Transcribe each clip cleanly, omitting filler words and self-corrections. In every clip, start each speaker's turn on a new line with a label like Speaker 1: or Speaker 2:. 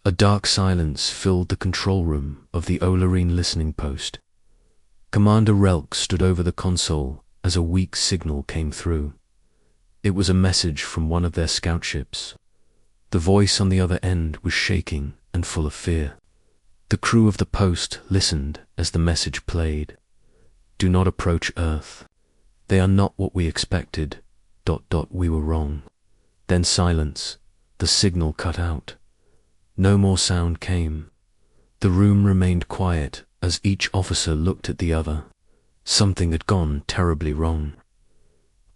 Speaker 1: A dark silence filled the control room of the Olarine listening post. Commander Relk stood over the console as a weak signal came through. It was a message from one of their scout ships. The voice on the other end was shaking and full of fear. The crew of the post listened as the message played. "Do not approach Earth. They are not what we expected. ... We were wrong." Then silence. The signal cut out. No more sound came. The room remained quiet as each officer looked at the other. Something had gone terribly wrong.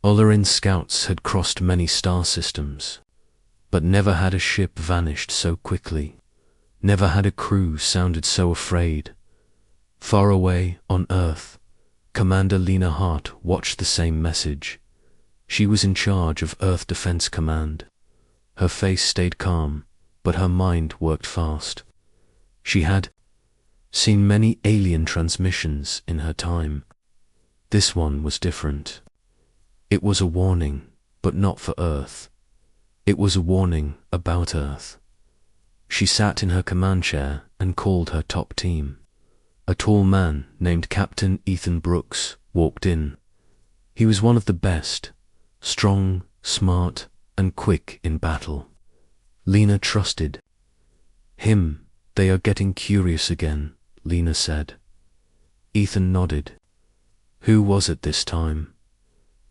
Speaker 1: Olarine scouts had crossed many star systems, but never had a ship vanished so quickly. Never had a crew sounded so afraid. Far away on Earth, Commander Lena Hart watched the same message. She was in charge of Earth Defense Command. Her face stayed calm, but her mind worked fast. She had seen many alien transmissions in her time. This one was different. It was a warning, but not for Earth. It was a warning about Earth. She sat in her command chair and called her top team. A tall man named Captain Ethan Brooks walked in. He was one of the best, strong, smart, and quick in battle. Lena trusted him. "They are getting curious again," Lena said. Ethan nodded. "Who was it this time?"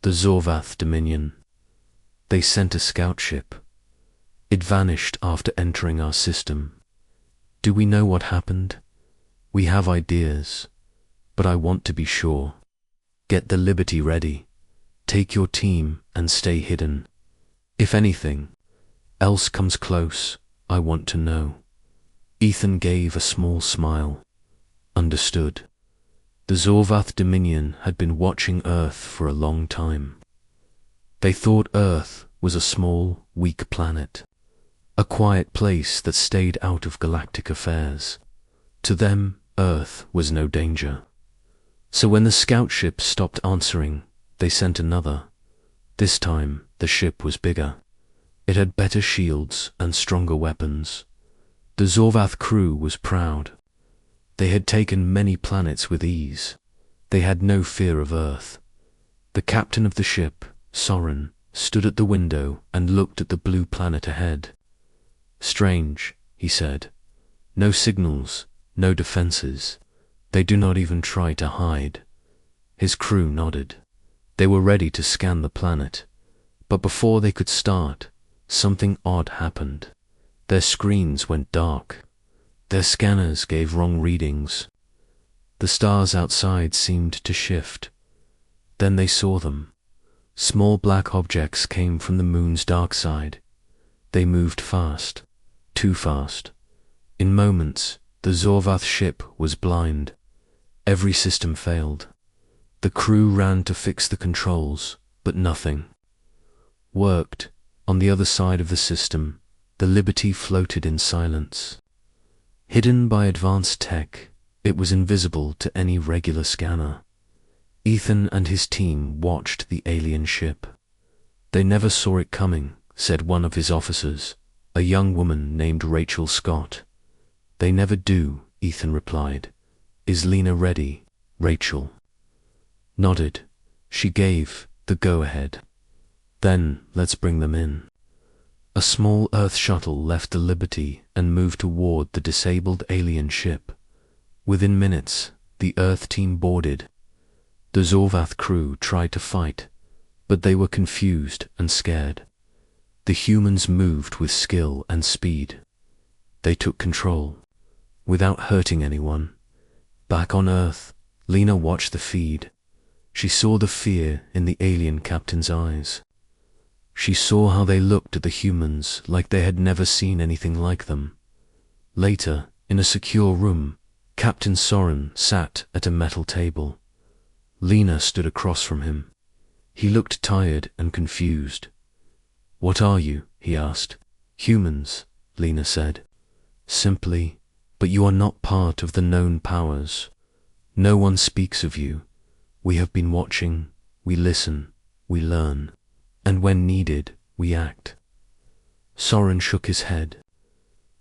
Speaker 1: "The Zorvath Dominion. They sent a scout ship. It vanished after entering our system. Do we know what happened? We have ideas, but I want to be sure. Get the Liberty ready. Take your team and stay hidden. If anything else comes close, I want to know." Ethan gave a small smile. Understood. The Zorvath Dominion had been watching Earth for a long time. They thought Earth was a small, weak planet, a quiet place that stayed out of galactic affairs. To them, Earth was no danger. So when the scout ship stopped answering, they sent another. This time, the ship was bigger. It had better shields and stronger weapons. The Zorvath crew was proud. They had taken many planets with ease. They had no fear of Earth. The captain of the ship, Soren, stood at the window and looked at the blue planet ahead. "Strange," he said. "No signals, no defenses. They do not even try to hide." His crew nodded. They were ready to scan the planet. But before they could start, something odd happened. Their screens went dark. Their scanners gave wrong readings. The stars outside seemed to shift. Then they saw them. Small black objects came from the moon's dark side. They moved fast, too fast. In moments, the Zorvath ship was blind. Every system failed. The crew ran to fix the controls, but nothing worked. On the other side of the system, the Liberty floated in silence. Hidden by advanced tech, it was invisible to any regular scanner. Ethan and his team watched the alien ship. "They never saw it coming," said one of his officers, a young woman named Rachel Scott. "They never do," Ethan replied. "Is Lena ready?" Rachel nodded. She gave the go-ahead. "Then let's bring them in." A small Earth shuttle left the Liberty and moved toward the disabled alien ship. Within minutes, the Earth team boarded. The Zorvath crew tried to fight, but they were confused and scared. The humans moved with skill and speed. They took control, without hurting anyone. Back on Earth, Lena watched the feed. She saw the fear in the alien captain's eyes. She saw how they looked at the humans like they had never seen anything like them. Later, in a secure room, Captain Soren sat at a metal table. Lena stood across from him. He looked tired and confused. "What are you?" he asked. "Humans," Lena said. Simply, "But you are not part of the known powers. No one speaks of you. We have been watching, we listen, we learn. And when needed, we act." Soren shook his head.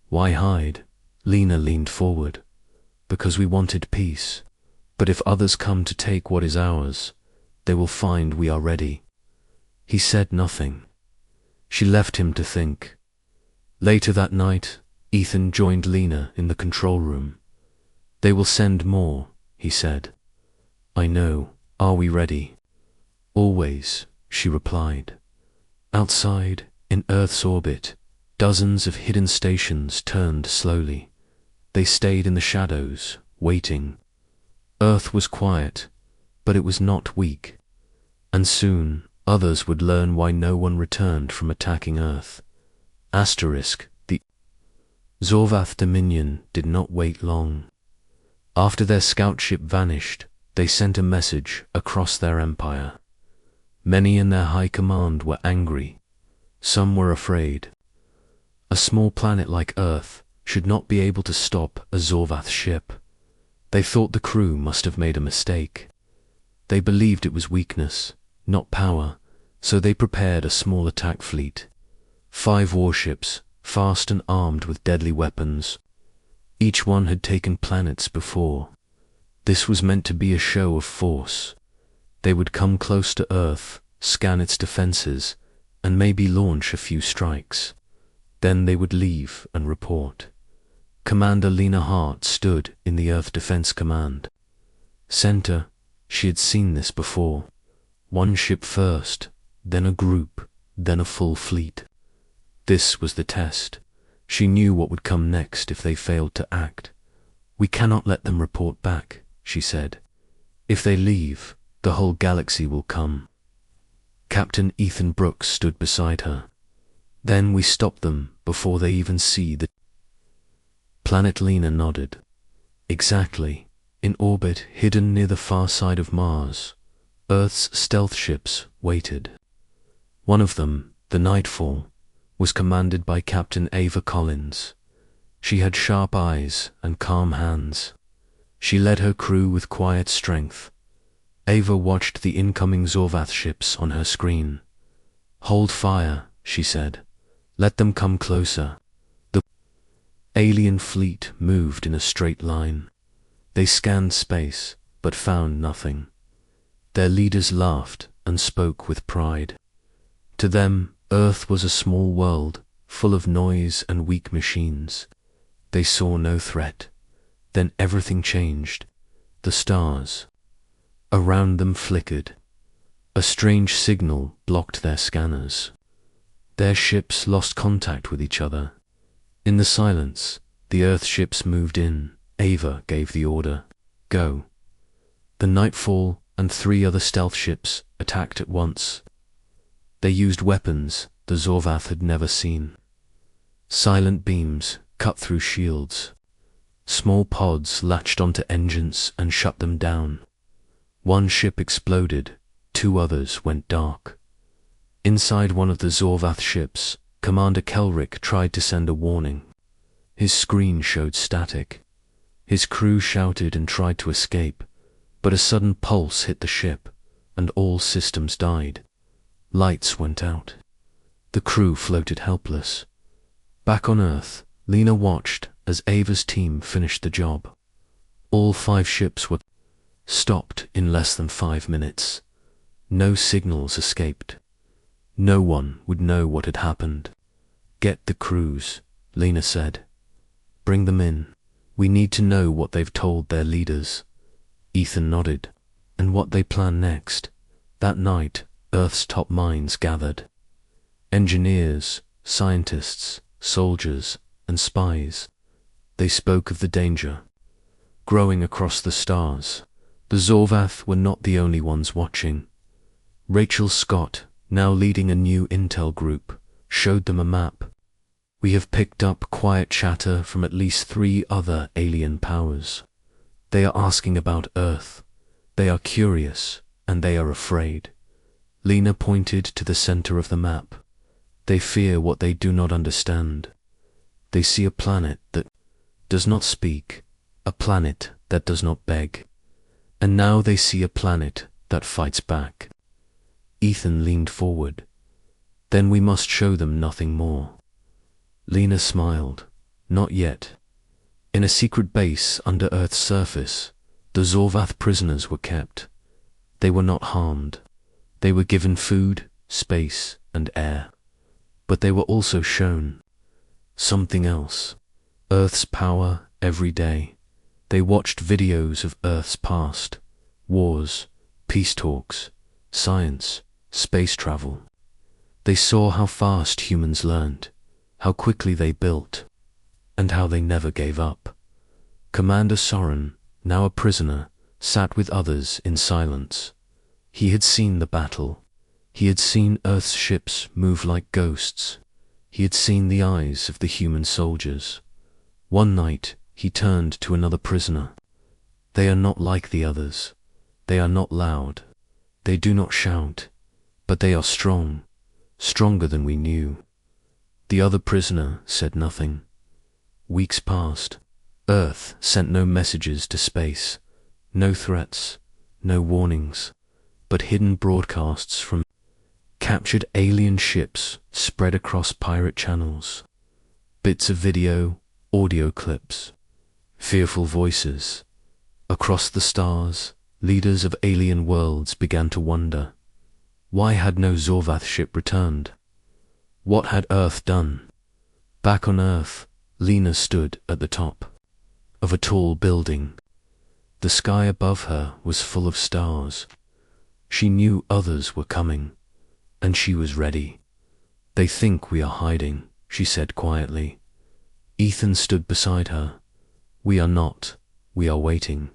Speaker 1: Why hide? Lena leaned forward. Because we wanted peace. But if others come to take what is ours, they will find we are ready. He said nothing. She left him to think. Later that night, Ethan joined Lena in the control room. They will send more, he said. I know. Are we ready? Always, she replied. Outside, in Earth's orbit, dozens of hidden stations turned slowly. They stayed in the shadows, waiting. Earth was quiet, but it was not weak. And soon, others would learn why no one returned from attacking Earth. The Zorvath Dominion did not wait long. After their scout ship vanished, they sent a message across their empire. Many in their high command were angry. Some were afraid. A small planet like Earth should not be able to stop a Zorvath ship. They thought the crew must have made a mistake. They believed it was weakness, not power, so they prepared a small attack fleet. 5 warships, fast and armed with deadly weapons. Each one had taken planets before. This was meant to be a show of force. They would come close to Earth, scan its defenses, and maybe launch a few strikes. Then they would leave and report. Commander Lena Hart stood in the Earth Defense Command. Center, she had seen this before. 1 ship first, then a group, then a full fleet. This was the test. She knew what would come next if they failed to act. We cannot let them report back, she said. If they leave, the whole galaxy will come. Captain Ethan Brooks stood beside her. Then we stop them before they even see the planet. Lena nodded. Exactly. In orbit, hidden near the far side of Mars, Earth's stealth ships waited. One of them, the Nightfall, was commanded by Captain Ava Collins. She had sharp eyes and calm hands. She led her crew with quiet strength. Ava watched the incoming Zorvath ships on her screen. Hold fire, she said. Let them come closer. The alien fleet moved in a straight line. They scanned space, but found nothing. Their leaders laughed and spoke with pride. To them, Earth was a small world, full of noise and weak machines. They saw no threat. Then everything changed. The stars around them flickered. A strange signal blocked their scanners. Their ships lost contact with each other. In the silence, the Earth ships moved in. Ava gave the order, go. The Nightfall and 3 other stealth ships attacked at once. They used weapons the Zorvath had never seen. Silent beams cut through shields. Small pods latched onto engines and shut them down. 1 ship exploded, 2 others went dark. Inside one of the Zorvath ships, Commander Kelrick tried to send a warning. His screen showed static. His crew shouted and tried to escape, but a sudden pulse hit the ship, and all systems died. Lights went out. The crew floated helpless. Back on Earth, Lena watched as Ava's team finished the job. All 5 ships were stopped in less than 5 minutes. No signals escaped. No one would know what had happened. Get the crews, Lena said. Bring them in. We need to know what they've told their leaders. Ethan nodded. And what they plan next. That night, Earth's top minds gathered. Engineers, scientists, soldiers, and spies. They spoke of the danger growing across the stars. The Zorvath were not the only ones watching. Rachel Scott, now leading a new intel group, showed them a map. We have picked up quiet chatter from at least 3 other alien powers. They are asking about Earth. They are curious, and they are afraid. Lena pointed to the center of the map. They fear what they do not understand. They see a planet that does not speak, a planet that does not beg. And now they see a planet that fights back. Ethan leaned forward. Then we must show them nothing more. Lena smiled. Not yet. In a secret base under Earth's surface, the Zorvath prisoners were kept. They were not harmed. They were given food, space, and air. But they were also shown something else. Earth's power every day. They watched videos of Earth's past, wars, peace talks, science, space travel. They saw how fast humans learned, how quickly they built, and how they never gave up. Commander Soren, now a prisoner, sat with others in silence. He had seen the battle. He had seen Earth's ships move like ghosts. He had seen the eyes of the human soldiers. One night, he turned to another prisoner. They are not like the others. They are not loud. They do not shout. But they are strong, stronger than we knew. The other prisoner said nothing. Weeks passed. Earth sent no messages to space, no threats, no warnings, but hidden broadcasts from captured alien ships spread across pirate channels. Bits of video, audio clips, fearful voices. Across the stars, leaders of alien worlds began to wonder. Why had no Zorvath ship returned? What had Earth done? Back on Earth, Lena stood at the top of a tall building. The sky above her was full of stars. She knew others were coming, and she was ready. They think we are hiding, she said quietly. Ethan stood beside her. We are not. We are waiting.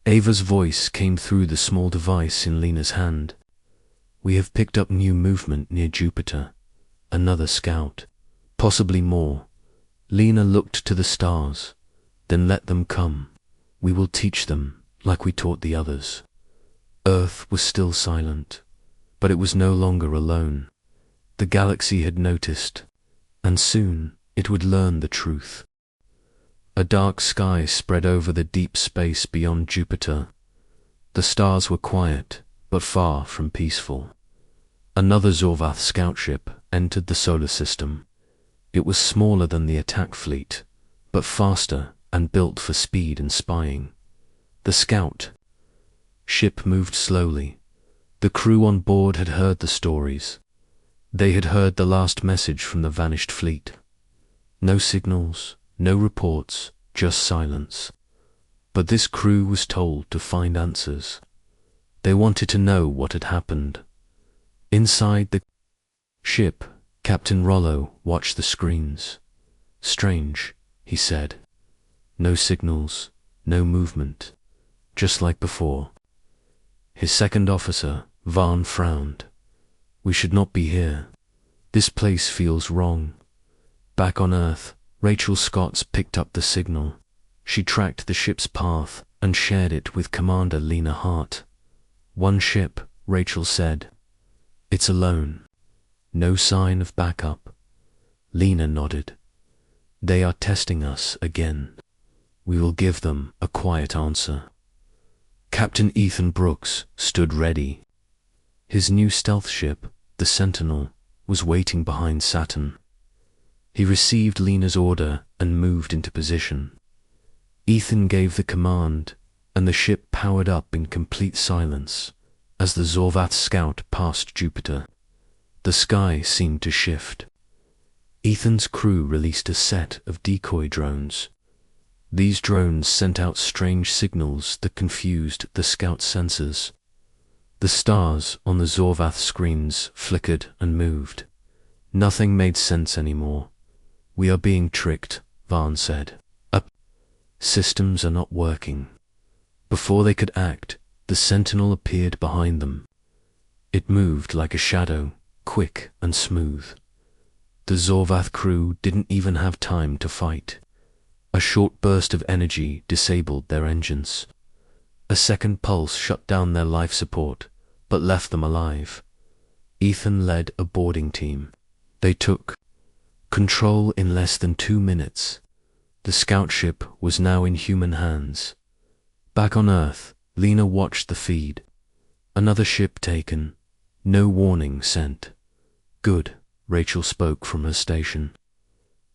Speaker 1: Ava's voice came through the small device in Lena's hand. We have picked up new movement near Jupiter. Another scout. Possibly more. Lena looked to the stars. Then let them come. We will teach them, like we taught the others. Earth was still silent, but it was no longer alone. The galaxy had noticed, and soon it would learn the truth. A dark sky spread over the deep space beyond Jupiter. The stars were quiet, but far from peaceful. Another Zorvath scout ship entered the solar system. It was smaller than the attack fleet, but faster and built for speed and spying. The scout ship moved slowly. The crew on board had heard the stories. They had heard the last message from the vanished fleet. No signals, no reports, just silence. But this crew was told to find answers. They wanted to know what had happened. Inside the ship, Captain Rollo watched the screens. Strange, he said. No signals, no movement, just like before. His second officer, Vaughn, frowned. We should not be here. This place feels wrong. Back on Earth, Rachel Scotts picked up the signal. She tracked the ship's path and shared it with Commander Lena Hart. One ship, Rachel said. It's alone. No sign of backup. Lena nodded. They are testing us again. We will give them a quiet answer. Captain Ethan Brooks stood ready. His new stealth ship, the Sentinel, was waiting behind Saturn. He received Lena's order and moved into position. Ethan gave the command, and the ship powered up in complete silence as the Zorvath scout passed Jupiter. The sky seemed to shift. Ethan's crew released a set of decoy drones. These drones sent out strange signals that confused the scout sensors. The stars on the Zorvath screens flickered and moved. Nothing made sense anymore. We are being tricked, Vaughn said. Systems are not working. Before they could act, the Sentinel appeared behind them. It moved like a shadow, quick and smooth. The Zorvath crew didn't even have time to fight. A short burst of energy disabled their engines. A second pulse shut down their life support, but left them alive. Ethan led a boarding team. They took control in less than 2 minutes. The scout ship was now in human hands. Back on Earth, Lena watched the feed. Another ship taken. No warning sent. Good, Rachel spoke from her station.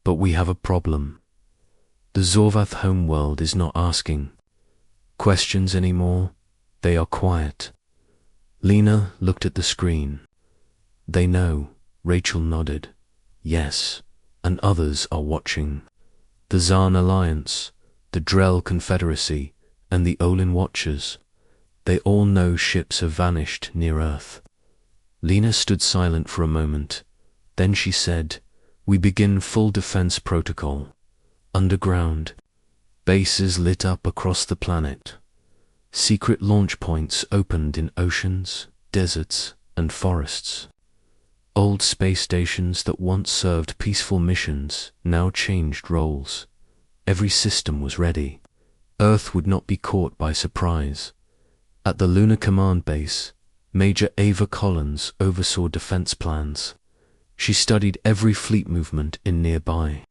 Speaker 1: But we have a problem. The Zorvath homeworld is not asking questions anymore. They are quiet. Lena looked at the screen. They know. Rachel nodded. Yes, and others are watching. The Zaan Alliance, the Drell Confederacy, and the Olin Watchers. They all know ships have vanished near Earth. Lena stood silent for a moment. Then she said, "We begin full defense protocol. Underground. Bases lit up across the planet. Secret launch points opened in oceans, deserts, and forests. Old space stations that once served peaceful missions now changed roles. Every system was ready. Earth would not be caught by surprise." At the Lunar Command Base, Major Ava Collins oversaw defense plans. She studied every fleet movement in nearby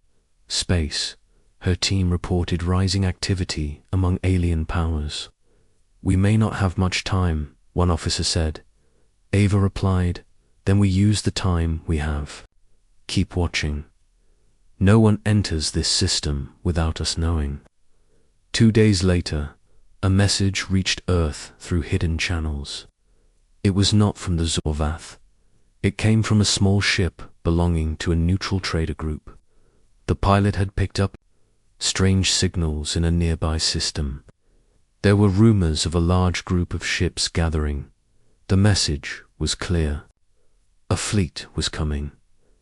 Speaker 1: space. Her team reported rising activity among alien powers. "We may not have much time," one officer said. Ava replied, "Then we use the time we have. Keep watching. No one enters this system without us knowing." 2 days later, a message reached Earth through hidden channels. It was not from the Zorvath. It came from a small ship belonging to a neutral trader group. The pilot had picked up strange signals in a nearby system. There were rumors of a large group of ships gathering. The message was clear. A fleet was coming.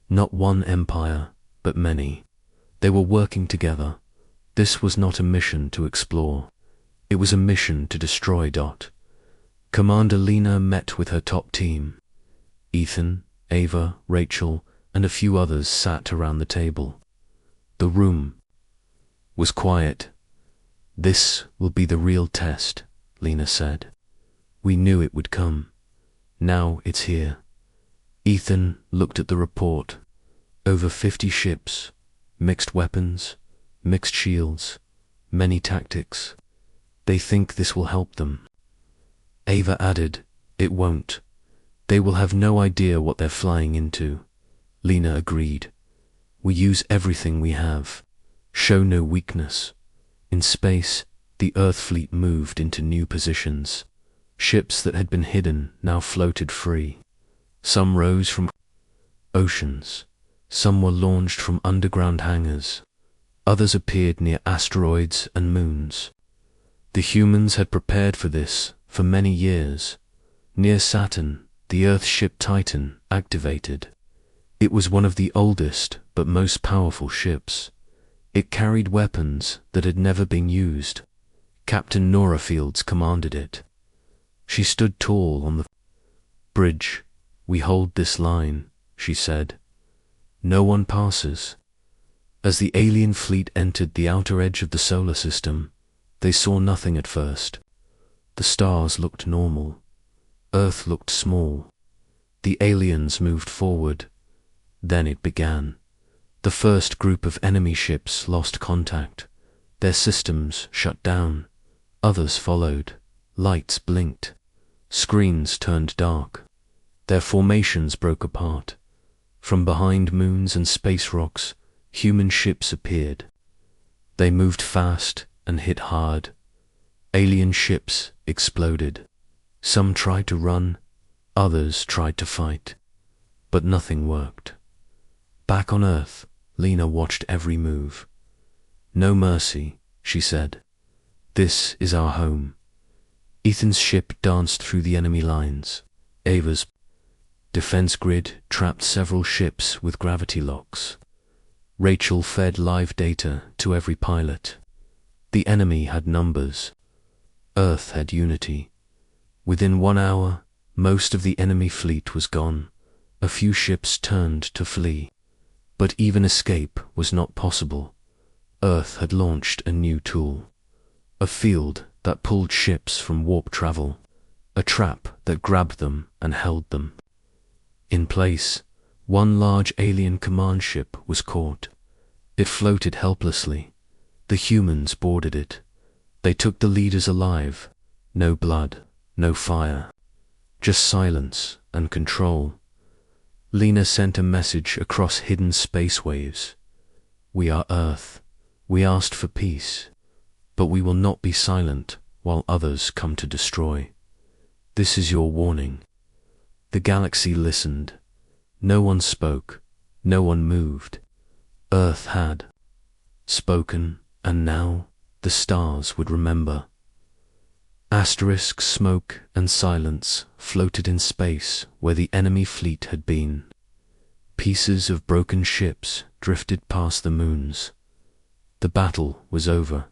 Speaker 1: Not one empire, but many. They were working together. This was not a mission to explore. It was a mission to destroy. Commander Lena met with her top team. Ethan, Ava, Rachel, and a few others sat around the table. The room was quiet. "This will be the real test," Lena said. "We knew it would come. Now it's here." Ethan looked at the report. Over 50 ships, mixed weapons, mixed shields, many tactics. They think this will help them. Ava added, "It won't. They will have no idea what they're flying into." Lena agreed. "We use everything we have. Show no weakness." In space, the Earth fleet moved into new positions. Ships that had been hidden now floated free. Some rose from oceans. Some were launched from underground hangars. Others appeared near asteroids and moons. The humans had prepared for this for many years. Near Saturn, the Earth ship Titan activated. It was one of the oldest but most powerful ships. It carried weapons that had never been used. Captain Nora Fields commanded it. She stood tall on the bridge. "We hold this line," she said. "No one passes." As the alien fleet entered the outer edge of the solar system, they saw nothing at first. The stars looked normal. Earth looked small. The aliens moved forward. Then it began. The first group of enemy ships lost contact. Their systems shut down. Others followed. Lights blinked. Screens turned dark. Their formations broke apart. From behind moons and space rocks, human ships appeared. They moved fast and hit hard. Alien ships exploded. Some tried to run, others tried to fight, but nothing worked. Back on Earth, Lena watched every move. "No mercy," she said. "This is our home." Ethan's ship danced through the enemy lines. Ava's defense grid trapped several ships with gravity locks. Rachel fed live data to every pilot. The enemy had numbers. Earth had unity. Within 1 hour, most of the enemy fleet was gone. A few ships turned to flee. But even escape was not possible. Earth had launched a new tool. A field that pulled ships from warp travel. A trap that grabbed them and held them. In place, one large alien command ship was caught. It floated helplessly. The humans boarded it. They took the leaders alive. No blood, no fire. Just silence and control. Lena sent a message across hidden space waves. "We are Earth. We asked for peace, but we will not be silent while others come to destroy. This is your warning." The galaxy listened. No one spoke, no one moved. Earth had spoken, and now the stars would remember. Asterisk smoke and silence floated in space where the enemy fleet had been. Pieces of broken ships drifted past the moons. The battle was over.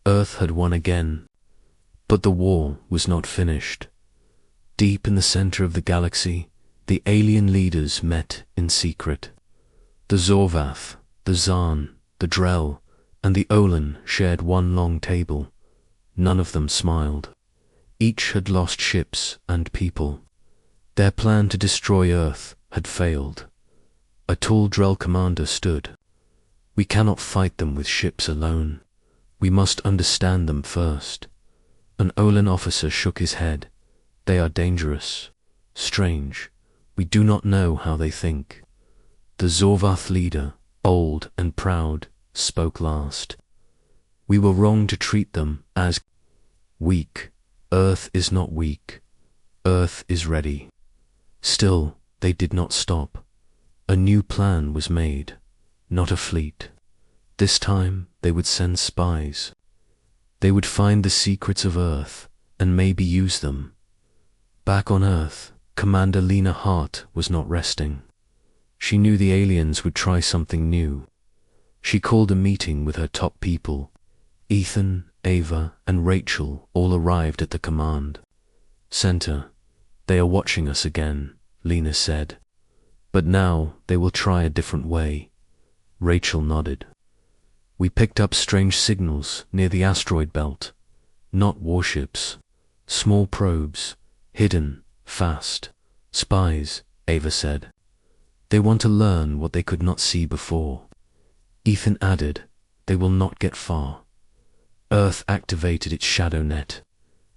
Speaker 1: Earth had won again, but the war was not finished. Deep in the center of the galaxy, the alien leaders met in secret. The Zorvath, the Zaan, the Drell, and the Olin shared one long table. None of them smiled. Each had lost ships and people. Their plan to destroy Earth had failed. A tall Drell commander stood. "We cannot fight them with ships alone. We must understand them first." An Olin officer shook his head. "They are dangerous, strange. We do not know how they think." The Zorvath leader, old and proud, spoke last. "We were wrong to treat them as weak. Earth is not weak. Earth is ready." Still, they did not stop. A new plan was made, not a fleet. This time they would send spies. They would find the secrets of Earth and maybe use them. Back on Earth, Commander Lena Hart was not resting. She knew the aliens would try something new. She called a meeting with her top people. Ethan, Ava, and Rachel all arrived at the command center. "They are watching us again," Lena said. "But now they will try a different way." Rachel nodded. "We picked up strange signals near the asteroid belt. Not warships. Small probes. Hidden. Fast. Spies," Ava said. "They want to learn what they could not see before." Ethan added, "They will not get far." Earth activated its shadow net.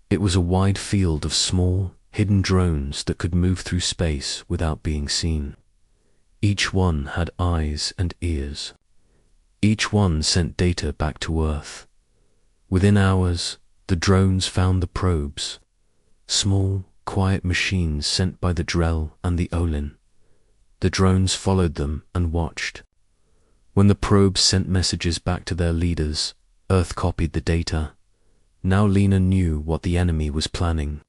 Speaker 1: It was a wide field of small, hidden drones that could move through space without being seen. Each one had eyes and ears. Each one sent data back to Earth. Within hours, the drones found the probes. Small, quiet machines sent by the Drell and the Olin. The drones followed them and watched. When the probes sent messages back to their leaders, Earth copied the data. Now Lena knew what the enemy was planning.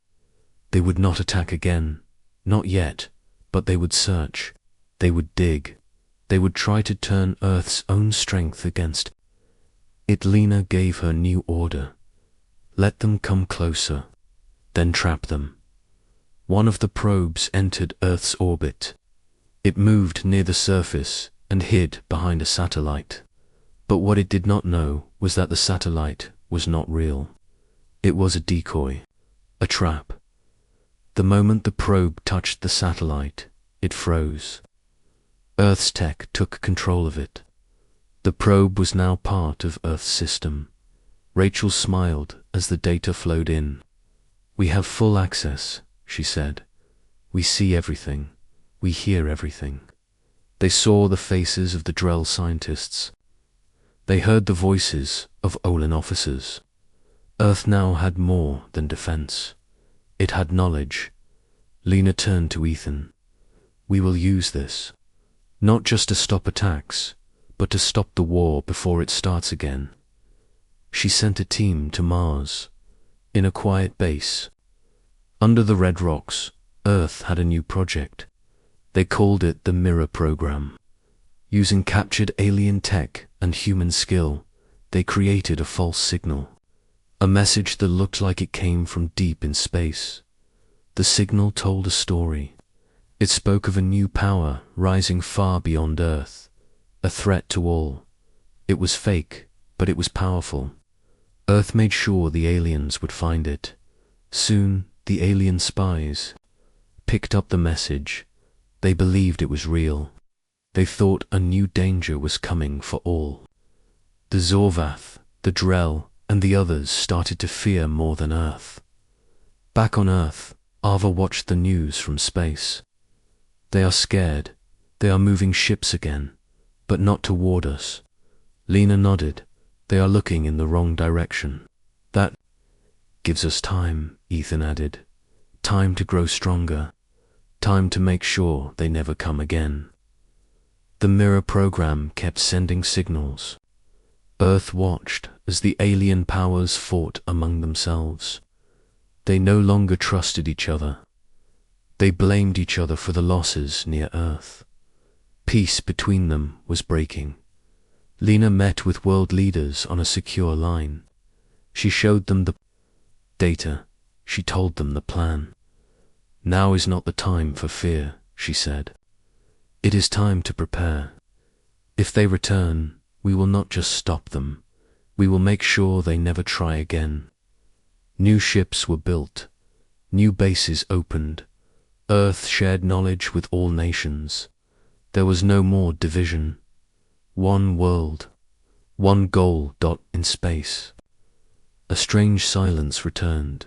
Speaker 1: They would not attack again. Not yet, but they would search. They would dig. They would try to turn Earth's own strength against it. Lena gave her new order. Let them come closer, then trap them. One of the probes entered Earth's orbit. It moved near the surface and hid behind a satellite. But what it did not know was that the satellite was not real. It was a decoy, a trap. The moment the probe touched the satellite, it froze. Earth's tech took control of it. The probe was now part of Earth's system. Rachel smiled as the data flowed in. "We have full access," she said. "We see everything. We hear everything." They saw the faces of the Drell scientists. They heard the voices of Olin officers. Earth now had more than defense. It had knowledge. Lena turned to Ethan. "We will use this, not just to stop attacks, but to stop the war before it starts again." She sent a team to Mars, in a quiet base. Under the red rocks, Earth had a new project. They called it the Mirror Program. Using captured alien tech and human skill, they created a false signal. A message that looked like it came from deep in space. The signal told a story. It spoke of a new power rising far beyond Earth, a threat to all. It was fake, but it was powerful. Earth made sure the aliens would find it. Soon, the alien spies picked up the message. They believed it was real. They thought a new danger was coming for all. The Zorvath, the Drell, and the others started to fear more than Earth. Back on Earth, Ava watched the news from space. "They are scared. They are moving ships again, but not toward us. Lena nodded. They are looking in the wrong direction. That gives us time, Ethan added. Time to grow stronger. Time to make sure they never come again. The mirror program kept sending signals. Earth watched as the alien powers fought among themselves. They no longer trusted each other. They blamed each other for the losses near Earth. Peace between them was breaking. Lena met with world leaders on a secure line. She showed them the data. She told them the plan. Now is not the time for fear, she said. It is time to prepare. If they return, we will not just stop them. We will make sure they never try again. New ships were built. New bases opened. Earth shared knowledge with all nations. There was no more division. One world. One goal. In space. A strange silence returned.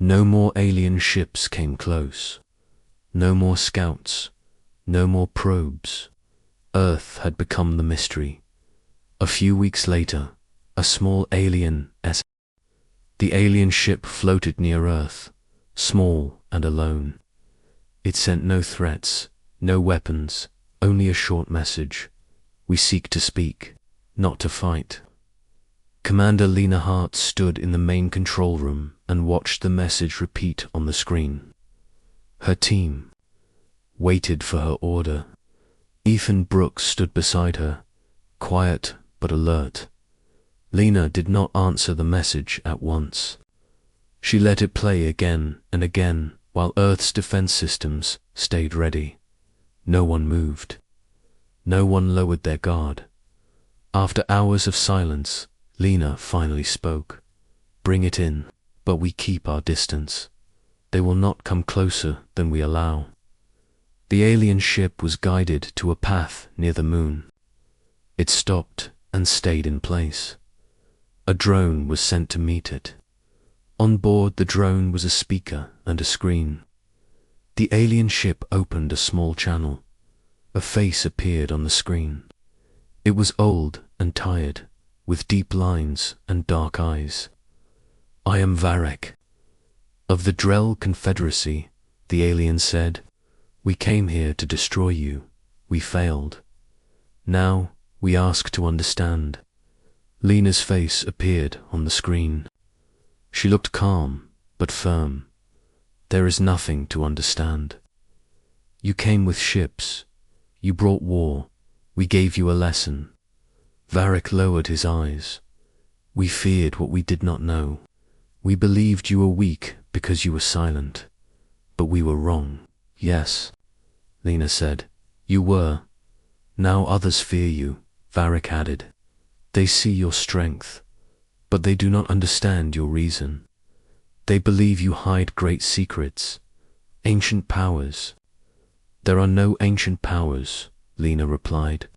Speaker 1: No more alien ships came close. No more scouts. No more probes. Earth had become the mystery. A few weeks later, a small alien The alien ship floated near Earth, small and alone. It sent no threats, no weapons, only a short message. We seek to speak, not to fight. Commander Lena Hart stood in the main control room and watched the message repeat on the screen. Her team waited for her order. Ethan Brooks stood beside her, quiet but alert. Lena did not answer the message at once. She let it play again and again while Earth's defense systems stayed ready. No one moved. No one lowered their guard. After hours of silence, Lena finally spoke. Bring it in, but we keep our distance. They will not come closer than we allow. The alien ship was guided to a path near the moon. It stopped and stayed in place. A drone was sent to meet it. On board the drone was a speaker and a screen. The alien ship opened a small channel. A face appeared on the screen. It was old and tired, with deep lines and dark eyes. I am Varek. Of the Drell Confederacy, the alien said. We came here to destroy you. We failed. Now we ask to understand. Lena's face appeared on the screen. She looked calm, but firm. There is nothing to understand. You came with ships. You brought war. We gave you a lesson. Varek lowered his eyes. We feared what we did not know. We believed you were weak because you were silent. But we were wrong. Yes, Lena said. You were. Now others fear you, Varek added. They see your strength, but they do not understand your reason. They believe you hide great secrets, ancient powers. There are no ancient powers, Lena replied.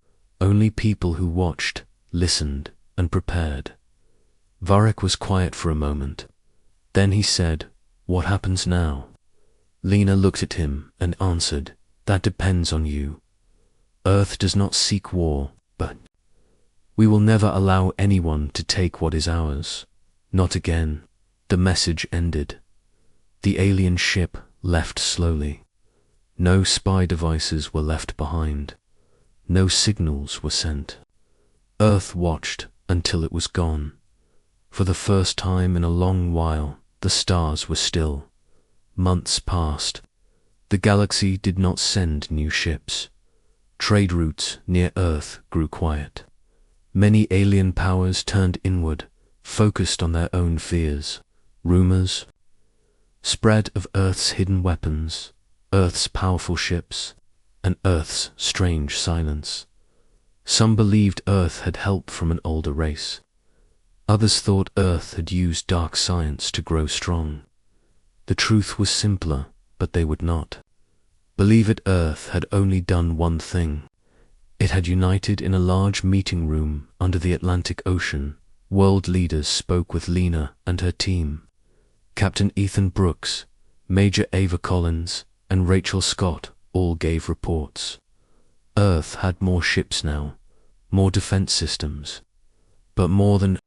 Speaker 1: Only people who watched, listened, and prepared. Varek was quiet for a moment. Then he said, What happens now? Lena looked at him and answered, That depends on you. Earth does not seek war, but we will never allow anyone to take what is ours. Not again. The message ended. The alien ship left slowly. No spy devices were left behind. No signals were sent. Earth watched until it was gone. For the first time in a long while, the stars were still. Months passed. The galaxy did not send new ships. Trade routes near Earth grew quiet. Many alien powers turned inward, focused on their own fears. Rumors spread of Earth's hidden weapons, Earth's powerful ships, and Earth's strange silence. Some believed Earth had help from an older race. Others thought Earth had used dark science to grow strong. The truth was simpler, but they would not believe it. Earth had only done one thing. It had united in a large meeting room under the Atlantic Ocean. World leaders spoke with Lena and her team. Captain Ethan Brooks, Major Ava Collins, and Rachel Scott all gave reports. Earth had more ships now, more defense systems. But more than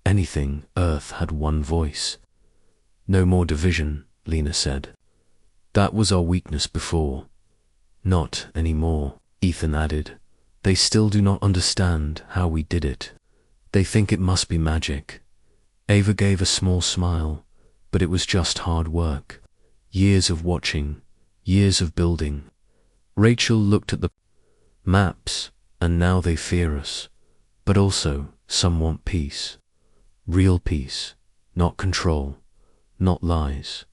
Speaker 1: anything, Earth had one voice. No more division, Lena said. That was our weakness before. Not anymore, Ethan added. They still do not understand how we did it. They think it must be magic. Ava gave a small smile, but it was just hard work. Years of watching, years of building. Rachel looked at the maps, and now they fear us. But also, some want peace. Real peace, not control, not lies.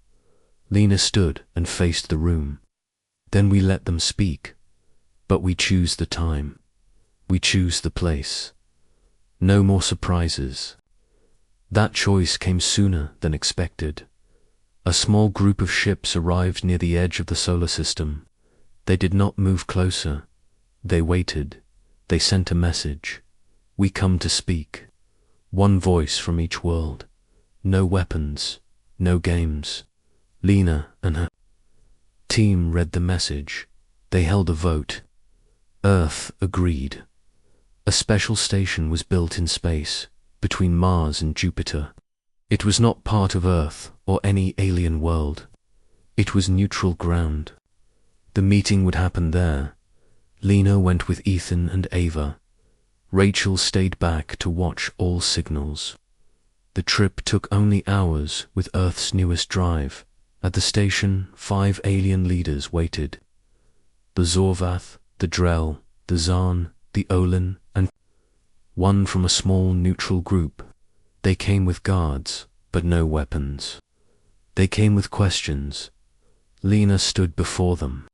Speaker 1: Lena stood and faced the room. Then we let them speak. But we choose the time. We choose the place. No more surprises. That choice came sooner than expected. A small group of ships arrived near the edge of the solar system. They did not move closer. They waited. They sent a message. We come to speak. One voice from each world. No weapons. No games. Lena and her team read the message. They held a vote. Earth agreed. A special station was built in space, between Mars and Jupiter. It was not part of Earth or any alien world. It was neutral ground. The meeting would happen there. Lena went with Ethan and Ava. Rachel stayed back to watch all signals. The trip took only hours with Earth's newest drive. At the station, 5 alien leaders waited. The Zorvath, the Drell, the Zaan, the Olin, and one from a small neutral group. They came with guards, but no weapons. They came with questions. Lena stood before them.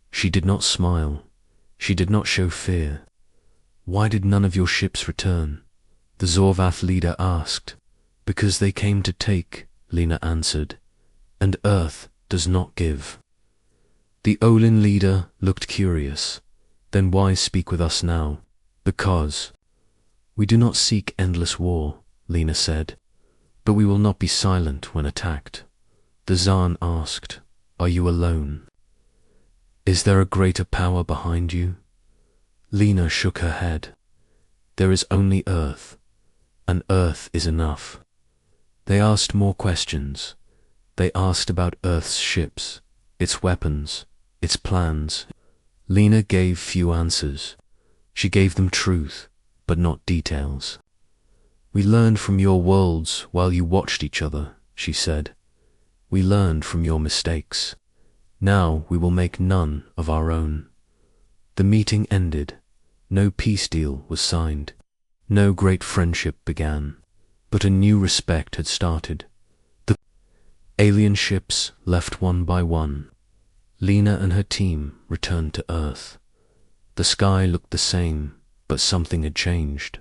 Speaker 1: She did not smile. She did not show fear. Why did none of your ships return? The Zorvath leader asked. Because they came to take, Lena answered, and Earth does not give. The Olin leader looked curious. Then why speak with us now? Because we do not seek endless war, Lena said, but we will not be silent when attacked. The Zaan asked, are you alone? Is there a greater power behind you? Lena shook her head. There is only Earth, and Earth is enough. They asked more questions. They asked about Earth's ships, its weapons, its plans. Lena gave few answers. She gave them truth, but not details. We learned from your worlds while you watched each other, she said. We learned from your mistakes. Now we will make none of our own. The meeting ended. No peace deal was signed. No great friendship began, but a new respect had started. The alien ships left one by one. Lena and her team returned to Earth. The sky looked the same, but something had changed.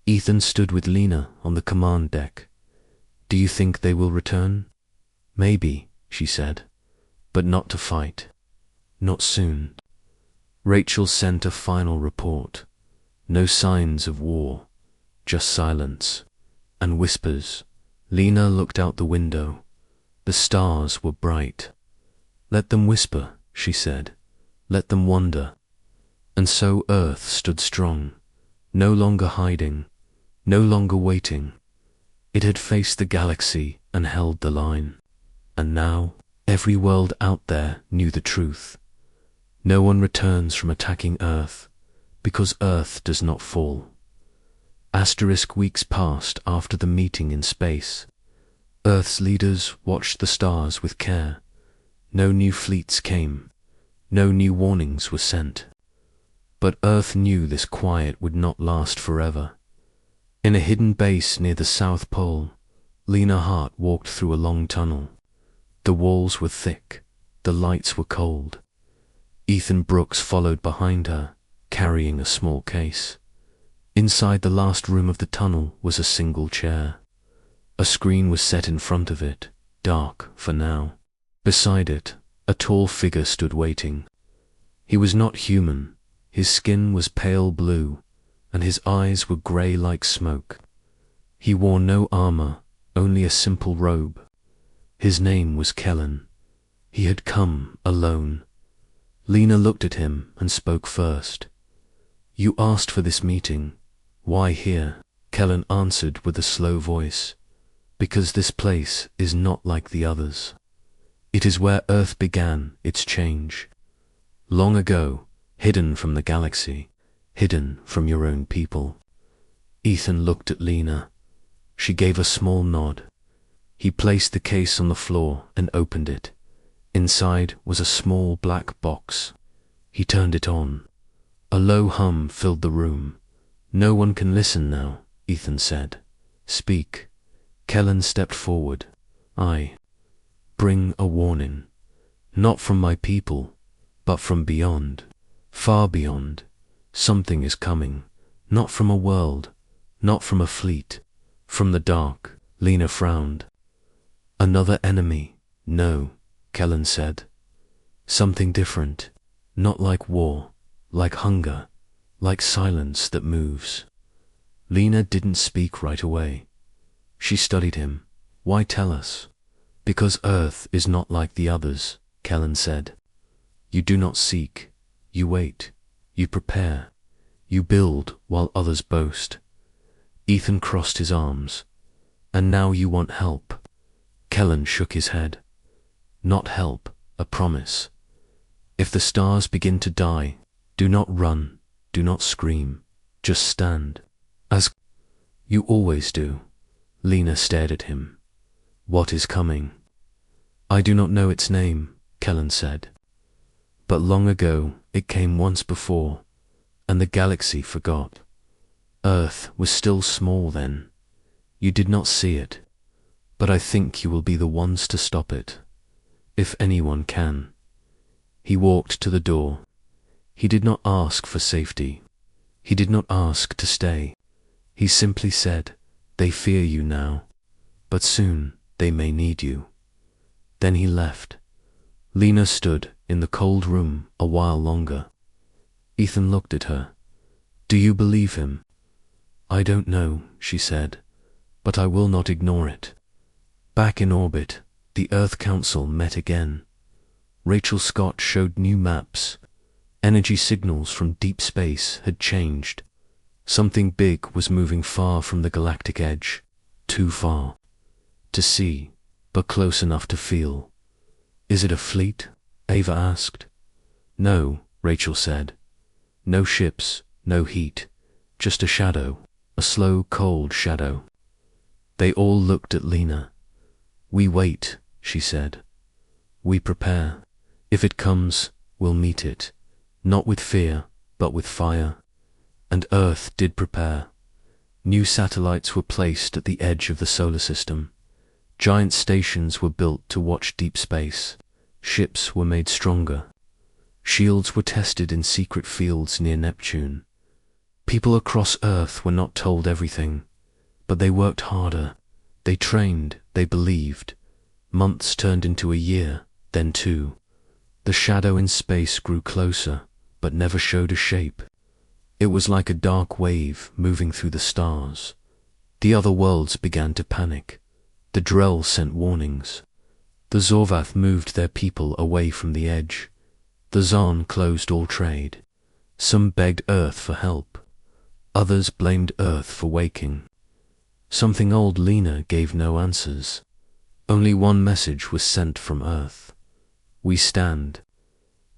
Speaker 1: Ethan stood with Lena on the command deck. Do you think they will return? Maybe, she said, but not to fight. Not soon. Rachel sent a final report. No signs of war, just silence and whispers. Lena looked out the window. The stars were bright. Let them whisper, she said. Let them wonder. And so Earth stood strong, no longer hiding, no longer waiting. It had faced the galaxy and held the line. And now, every world out there knew the truth. No one returns from attacking Earth, because Earth does not fall. Weeks passed after the meeting in space. Earth's leaders watched the stars with care. No new fleets came. No new warnings were sent. But Earth knew this quiet would not last forever. In a hidden base near the South Pole, Lena Hart walked through a long tunnel. The walls were thick. The lights were cold. Ethan Brooks followed behind her, carrying a small case. Inside the last room of the tunnel was a single chair. A screen was set in front of it, dark for now. Beside it, a tall figure stood waiting. He was not human. His skin was pale blue, and his eyes were grey like smoke. He wore no armor, only a simple robe. His name was Kellen. He had come alone. Lena looked at him and spoke first. You asked for this meeting. Why here? Kellen answered with a slow voice. Because this place is not like the others. It is where Earth began its change. Long ago, hidden from the galaxy, hidden from your own people. Ethan looked at Lena. She gave a small nod. He placed the case on the floor and opened it. Inside was a small black box. He turned it on. A low hum filled the room. No one can listen now, Ethan said. Speak. Kellen stepped forward. I bring a warning. Not from my people, but from beyond. Far beyond. Something is coming. Not from a world. Not from a fleet. From the dark. Lena frowned. Another enemy. No, Kellen said. Something different. Not like war. Like hunger. Like silence that moves. Lena didn't speak right away. She studied him. Why tell us? Because Earth is not like the others, Kellen said. You do not seek. You wait. You prepare. You build while others boast. Ethan crossed his arms. And now you want help. Kellen shook his head. Not help, a promise. If the stars begin to die, do not run, do not scream. Just stand. As you always do. Lena stared at him. What is coming? I do not know its name, Kellen said. But long ago it came once before, and the galaxy forgot. Earth was still small then. You did not see it, but I think you will be the ones to stop it, if anyone can. He walked to the door. He did not ask for safety. He did not ask to stay. He simply said, they fear you now, but soon they may need you. Then he left. Lena stood in the cold room a while longer. Ethan looked at her. Do you believe him? I don't know, she said, but I will not ignore it. Back in orbit, the Earth Council met again. Rachel Scott showed new maps. Energy signals from deep space had changed. Something big was moving far from the galactic edge, too far to see, but close enough to feel. Is it a fleet? Ava asked. No, Rachel said. No ships, no heat, just a shadow, a slow, cold shadow. They all looked at Lena. We wait, she said. We prepare. If it comes, we'll meet it, not with fear, but with fire. And Earth did prepare. New satellites were placed at the edge of the solar system. Giant stations were built to watch deep space. Ships were made stronger. Shields were tested in secret fields near Neptune. People across Earth were not told everything, but they worked harder. They trained, they believed. Months turned into a year, then 2. The shadow in space grew closer, but never showed a shape. It was like a dark wave moving through the stars. The other worlds began to panic. The Drell sent warnings. The Zorvath moved their people away from the edge. The Zon closed all trade. Some begged Earth for help. Others blamed Earth for waking. Something old Lena gave no answers. Only one message was sent from Earth. We stand.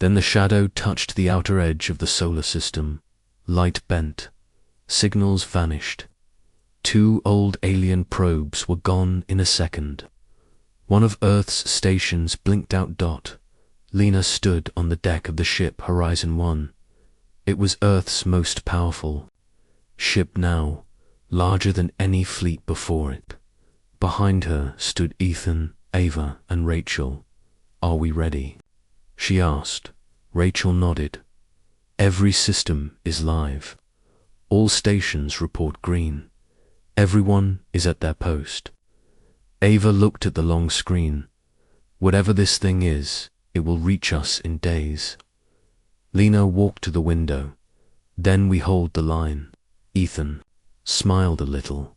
Speaker 1: Then the shadow touched the outer edge of the solar system. Light bent. Signals vanished. 2 old alien probes were gone in a second. One of Earth's stations blinked out dot. Lena stood on the deck of the ship Horizon 1. It was Earth's most powerful ship now, larger than any fleet before it. Behind her stood Ethan, Ava, and Rachel. Are we ready? She asked. Rachel nodded. Every system is live. All stations report green. Everyone is at their post. Ava looked at the long screen. Whatever this thing is, it will reach us in days. Lena walked to the window. Then we hold the line. Ethan smiled a little,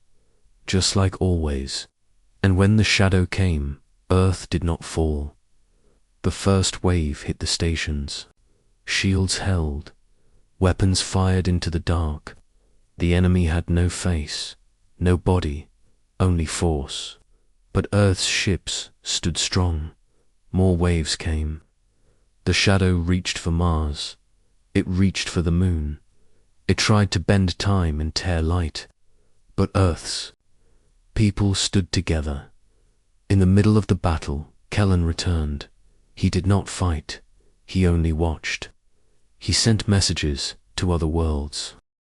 Speaker 1: just like always. And when the shadow came, Earth did not fall. The first wave hit the stations. Shields held. Weapons fired into the dark. The enemy had no face, no body, only force. But Earth's ships stood strong. More waves came. The shadow reached for Mars. It reached for the moon. It tried to bend time and tear light. But Earth's people stood together. In the middle of the battle, Kellen returned. He did not fight. He only watched. He sent messages to other worlds.